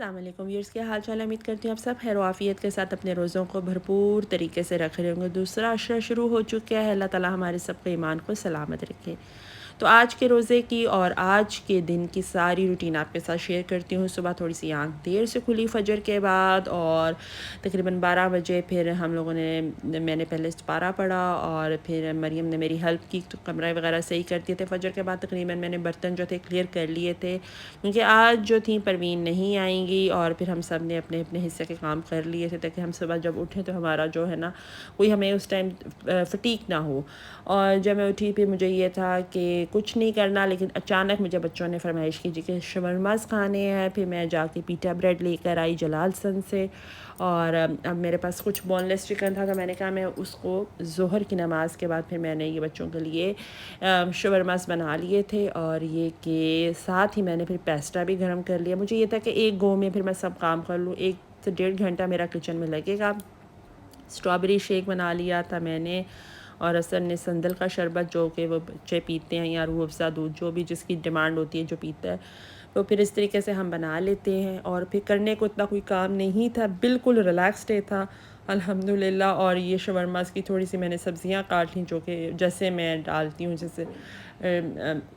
السلام علیکم ویورز، کیا حال چال ہے؟ امید کرتی ہوں آپ سب خیر و عافیت کے ساتھ اپنے روزوں کو بھرپور طریقے سے رکھ رہے ہوں گے۔ دوسرا عشرہ شروع ہو چکا ہے، اللہ تعالی ہمارے سب کے ایمان کو سلامت رکھے۔ تو آج کے روزے کی اور آج کے دن کی ساری روٹین آپ کے ساتھ شیئر کرتی ہوں۔ صبح تھوڑی سی آنکھ دیر سے کھلی فجر کے بعد، اور تقریباً 12 بجے پھر ہم لوگوں میں نے پہلے استخارہ پڑھا، اور پھر مریم نے میری ہیلپ کی تو کمرہ وغیرہ صحیح کر دیے تھے۔ فجر کے بعد تقریباً میں نے برتن جو تھے کلیئر کر لیے تھے، کیونکہ آج جو تھیں پروین نہیں آئیں گی، اور پھر ہم سب نے اپنے اپنے حصے کے کام کر لیے تھے تاکہ ہم صبح جب اٹھیں تو ہمارا جو ہے نا کوئی ہمیں اس ٹائم فٹیک نہ ہو۔ اور جب میں اٹھی پھر مجھے یہ تھا کہ کچھ نہیں کرنا، لیکن اچانک مجھے بچوں نے فرمائش کی جی کہ شاورماز کھانے ہیں۔ پھر میں جا کے پیٹا بریڈ لے کر آئی جلال سن سے، اور اب میرے پاس کچھ بون لیس چکن تھا تو میں نے کہا میں اس کو ظہر کی نماز کے بعد پھر میں نے یہ بچوں کے لیے شاورماز بنا لیے تھے، اور یہ کہ ساتھ ہی میں نے پھر پیسٹا بھی گرم کر لیا۔ مجھے یہ تھا کہ ایک گو میں پھر میں سب کام کر لوں، 1 سے 1.5 گھنٹہ میرا کچن میں لگے گا۔ اسٹرابیری شیک بنا لیا تھا میں نے، اور اثر نے سندل کا شربت جو کہ وہ بچے پیتے ہیں، یا روح افزا دودھ جو بھی جس کی ڈیمانڈ ہوتی ہے جو پیتا ہے، تو پھر اس طریقے سے ہم بنا لیتے ہیں۔ اور پھر کرنے کو اتنا کوئی کام نہیں تھا، بالکل ریلیکس ڈے تھا الحمدللہ۔ اور یہ شاورماز کی تھوڑی سی میں نے سبزیاں کاٹ لیں جو کہ جیسے میں ڈالتی ہوں، جیسے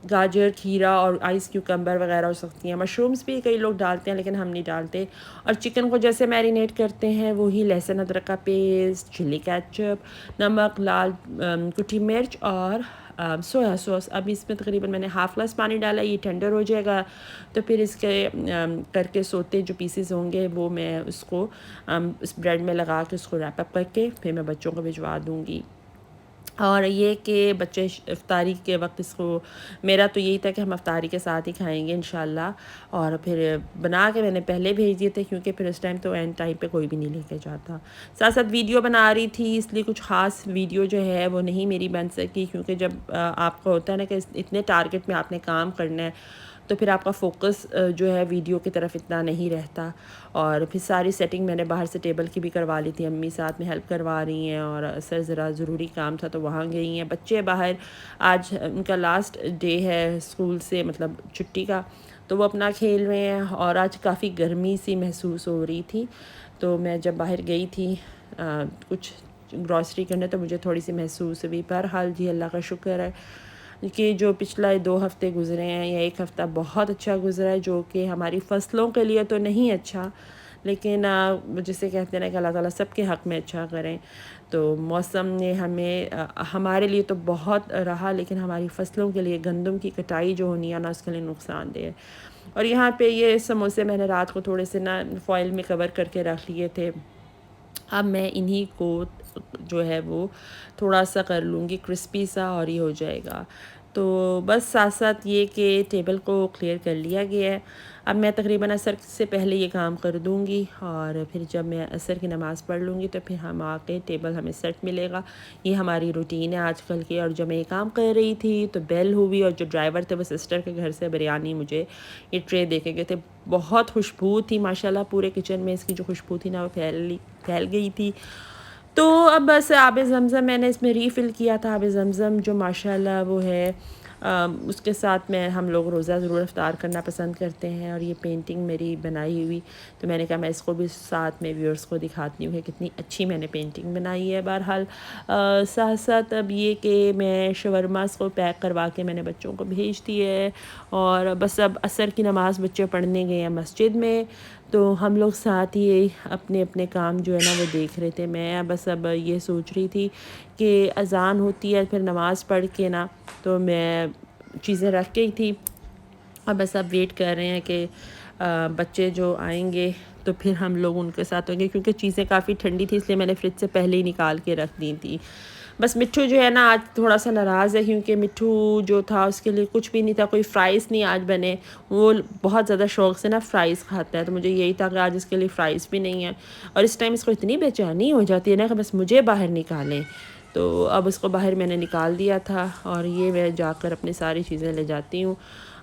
گاجر، کھیرا اور آئس کیوکمبر وغیرہ ہو سکتی ہیں، مشرومز بھی کئی لوگ ڈالتے ہیں لیکن ہم نہیں ڈالتے۔ اور چکن کو جیسے میرینیٹ کرتے ہیں وہی لہسن ادرک کا پیسٹ، چلی کیچپ، نمک، لال کٹی مرچ اور سویا سوس۔ اب اس میں تقریباً میں نے ½ گلاس پانی ڈالا، یہ ٹینڈر ہو جائے گا تو پھر اس کے کر کے سوتے جو پیسز ہوں گے وہ میں اس کو اس بریڈ میں لگا کے اس کو ریپ اپ کر کے پھر میں بچوں کو بھجوا دوں گی۔ اور یہ کہ بچے افطاری کے وقت اس کو، میرا تو یہی تھا کہ ہم افطاری کے ساتھ ہی کھائیں گے انشاءاللہ، اور پھر بنا کے میں نے پہلے بھیج دیے تھے کیونکہ پھر اس ٹائم تو اینڈ ٹائم پہ کوئی بھی نہیں لے کے جاتا۔ ساتھ ساتھ ویڈیو بنا رہی تھی، اس لیے کچھ خاص ویڈیو جو ہے وہ نہیں میری بن سکی، کیونکہ جب آپ کو ہوتا ہے نا کہ اتنے ٹارگٹ میں آپ نے کام کرنا ہے تو پھر آپ کا فوکس جو ہے ویڈیو کی طرف اتنا نہیں رہتا۔ اور پھر ساری سیٹنگ میں نے باہر سے ٹیبل کی بھی کروا لی تھی، امی ساتھ میں ہیلپ کروا رہی ہیں، اور سر ذرا ضروری کام تھا تو وہاں گئی ہیں۔ بچے باہر، آج ان کا لاسٹ ڈے ہے اسکول سے، مطلب چھٹی کا، تو وہ اپنا کھیل رہے ہیں، اور آج کافی گرمی سی محسوس ہو رہی تھی تو میں جب باہر گئی تھی کچھ گروسری کرنے تو مجھے تھوڑی سی محسوس ہوئی۔ بہرحال جی اللہ کا شکر ہے کہ جو پچھلا 2 ہفتے گزرے ہیں یا 1 ہفتہ بہت اچھا گزرا ہے، جو کہ ہماری فصلوں کے لیے تو نہیں اچھا، لیکن جسے کہتے ہیں کہ اللہ تعالیٰ سب کے حق میں اچھا کریں۔ تو موسم نے ہمارے لیے تو بہت رہا، لیکن ہماری فصلوں کے لیے گندم کی کٹائی جو ہونی ہے نا اس کے لیے نقصان دہ ہے۔ اور یہاں پہ یہ سموسے میں نے رات کو تھوڑے سے نا فوائل میں کور کر کے رکھ لیے تھے، اب میں انہی کو جو ہے وہ تھوڑا سا کر لوں گی کرسپی سا، اور یہ ہو جائے گا۔ تو بس ساتھ ساتھ یہ کہ ٹیبل کو کلیئر کر لیا گیا ہے، اب میں تقریباً عصر سے پہلے یہ کام کر دوں گی، اور پھر جب میں عصر کی نماز پڑھ لوں گی تو پھر ہم آ کے ٹیبل ہمیں سیٹ ملے گا۔ یہ ہماری روٹین ہے آج کل کی۔ اور جب میں یہ کام کر رہی تھی تو بیل ہوئی، اور جو ڈرائیور تھے وہ سسٹر کے گھر سے بریانی مجھے یہ ٹرے دے کے گئے تھے، بہت خوشبو تھی ماشاءاللہ، پورے کچن میں اس کی جو خوشبو تھی نا وہ پھیل گئی تھی۔ تو اب بس آب زمزم میں نے اس میں ریفل کیا تھا، آب زمزم جو ماشاءاللہ وہ ہے اس کے ساتھ میں ہم لوگ روزہ ضرور افطار کرنا پسند کرتے ہیں۔ اور یہ پینٹنگ میری بنائی ہوئی تو میں نے کہا میں اس کو بھی ساتھ میں ویورز کو دکھاتی ہوں کہ کتنی اچھی میں نے پینٹنگ بنائی ہے۔ بہرحال ساتھ ساتھ اب یہ کہ میں شاورماز کو پیک کروا کے میں نے بچوں کو بھیج دی ہے، اور بس اب عصر کی نماز بچے پڑھنے گئے ہیں مسجد میں، تو ہم لوگ ساتھ ہی اپنے اپنے کام جو ہے نا وہ دیکھ رہے تھے۔ میں بس اب یہ سوچ رہی تھی کہ اذان ہوتی ہے پھر نماز پڑھ کے نا تو میں چیزیں رکھ گئی تھی، اور بس اب ویٹ کر رہے ہیں کہ بچے جو آئیں گے تو پھر ہم لوگ ان کے ساتھ ہوں گے، کیونکہ چیزیں کافی ٹھنڈی تھی اس لیے میں نے فریج سے پہلے ہی نکال کے رکھ دی تھی۔ بس مٹھو جو ہے نا آج تھوڑا سا ناراض ہے، کیونکہ مٹھو جو تھا اس کے لیے کچھ بھی نہیں تھا، کوئی فرائز نہیں آج بنے، وہ بہت زیادہ شوق سے نا فرائز کھاتا ہے، تو مجھے یہی تھا کہ آج اس کے لیے فرائز بھی نہیں ہے، اور اس ٹائم اس کو اتنی بے چینی ہو جاتی ہے نا کہ بس مجھے باہر نکالیں۔ تو اب اس کو باہر میں نے نکال دیا تھا، اور یہ میں جا کر اپنی ساری چیزیں لے جاتی ہوں۔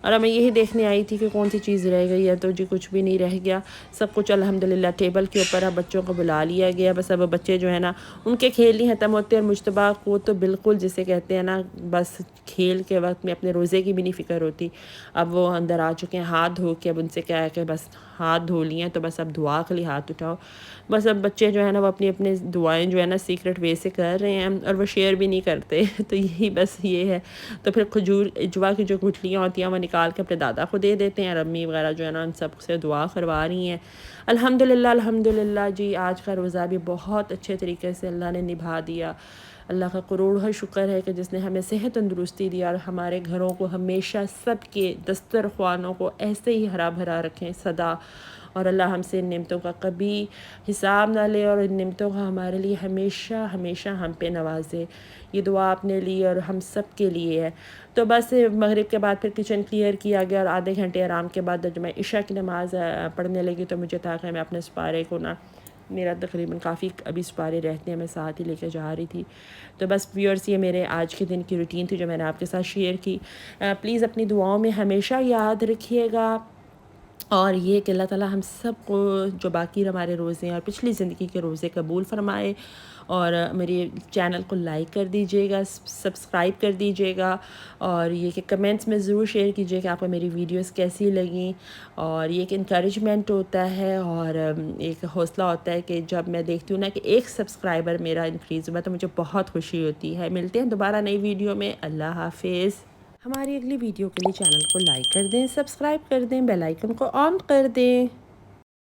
اور میں یہی دیکھنے آئی تھی کہ کون سی چیز رہ گئی ہے، تو جی کچھ بھی نہیں رہ گیا، سب کچھ الحمدللہ ٹیبل کے اوپر اب بچوں کو بلا لیا گیا۔ بس اب بچے جو ہے نا ان کے کھیل ہی ختم ہوتے ہیں، اور مشتبہ کو تو بالکل جسے کہتے ہیں نا بس کھیل کے وقت میں اپنے روزے کی بھی نہیں فکر ہوتی۔ اب وہ اندر آ چکے ہیں ہاتھ دھو کے، اب ان سے کیا ہے کہ بس ہاتھ دھو لیے ہیں تو بس اب دعا کے لیے ہاتھ اٹھاؤ۔ بس اب بچے جو ہے نا وہ اپنی اپنی دعائیں جو ہے نا سیکرٹ وے سے کر رہے ہیں، اور وہ شیئر بھی نہیں کرتے تو یہی بس یہ ہے۔ تو پھر کھجور اجوا کی جو گٹھلیاں ہوتی ہیں وہ نکال کے اپنے دادا کو دے دیتے ہیں، اور امی وغیرہ جو ہے نا ان سب سے دعا کروا رہی ہیں۔ الحمدللہ الحمدللہ جی آج کا روزہ بھی بہت اچھے طریقے سے اللہ نے نبھا دیا۔ اللہ کا کروڑہ شکر ہے کہ جس نے ہمیں صحت تندرستی دیا، اور ہمارے گھروں کو ہمیشہ سب کے دسترخوانوں کو ایسے ہی ہرا بھرا رکھیں سدا، اور اللہ ہم سے ان نعمتوں کا کبھی حساب نہ لے، اور ان نعمتوں کا ہمارے لیے ہمیشہ ہمیشہ ہم پہ نوازے۔ یہ دعا آپ نے لی اور ہم سب کے لیے ہے۔ تو بس مغرب کے بعد پھر کچن کلیئر کیا گیا، اور آدھے گھنٹے آرام کے بعد جب میں عشاء کی نماز پڑھنے لگی تو مجھے تھا کہ میں اپنے سپارے کو نا، میرا تقریباً کافی ابھی سپارے رہتے ہیں، میں ساتھ ہی لے کے جا رہی تھی۔ تو بس ویورز یہ میرے آج کے دن کی روٹین تھی جو میں نے آپ کے ساتھ شیئر کی۔ پلیز اپنی دعاؤں میں ہمیشہ یاد رکھیے گا، اور یہ کہ اللہ تعالیٰ ہم سب کو جو باقی ہمارے روزے ہیں اور پچھلی زندگی کے روزے قبول فرمائے۔ اور میری چینل کو لائک کر دیجیے گا، سبسکرائب کر دیجیے گا، اور یہ کہ کمنٹس میں ضرور شیئر کیجیے کہ آپ کو میری ویڈیوز کیسی لگیں۔ اور یہ کہ انکریجمنٹ ہوتا ہے، اور ایک حوصلہ ہوتا ہے کہ جب میں دیکھتی ہوں نا کہ ایک سبسکرائبر میرا انکریز ہوا تو مجھے بہت خوشی ہوتی ہے۔ ملتے ہیں دوبارہ نئی ویڈیو میں، اللہ حافظ۔ ہماری اگلی ویڈیو کے لیے چینل کو لائک کر دیں، سبسکرائب کر دیں، بیل آئیکن کو آن کر دیں۔